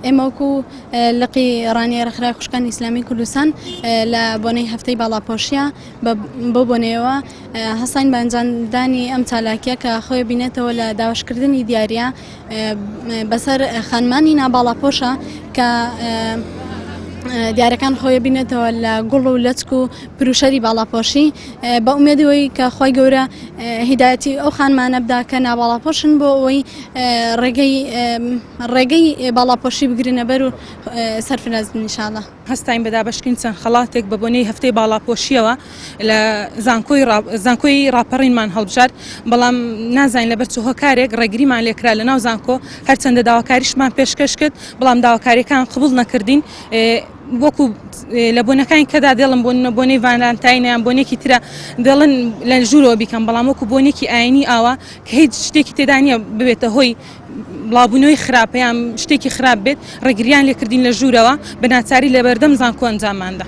ئێمەوەکو لقی ڕانیە ڕێکخراوی خوشکانی ئیسلامی کوردستان لە بۆنەی هەفتەی باڵاپۆشیە بۆ بۆنەوە هەستین بە ئەنجامدانی ئەم چالاکیە کە خۆی بینێتەوە لە داواشکردنی دیاریە بەسەر خانمانی ناباڵاپۆشە کە دیارەکان خۆی بینێتەوە لە گوڵ و لەچک و پروشەری باڵاپۆشی بە ئومێدەوەی کە خۆی گەورە هیدایەتی ئەو خانمانە بدا کە ناباڵاپۆشن بۆ ئەوەی ڕێگەی باڵاپۆشی بگرنە بەر و سەرفراز بن ئینشاڵڵا. هەستین بەدا بەشکین چەند خەڵاتێک بە بۆنەی هەفتەی باڵاپۆشیەوە لە زانکۆی ڕاپەڕینمان هەڵبژار، بەڵام نازانین لەبەر چ هۆکارێک ڕێگریمان لێکرا لە ناو زانکۆ هەرچەندە داواکاریشمان پێشکەش کرد، بەڵام داواکاریەکان قبول نەکردین. وەکو لە بۆنەکانی کەدا دێڵم بۆنەی ڤالانتاینیان بۆنێکی ترە دەڵن لە ژوورەوە بیکەم، بەڵام وەکو بۆنێکی ئاینی ئاوا کە هیچ شتێکی تێدا نیە ببێتە هۆی بڵاوبوونەوەی خراپەیان شتێکی خراپ بێت، ڕێگریان لێکردین لە ژوورەوە بە ناچاری لە بەردەم زانکۆ ئەنجامماندا.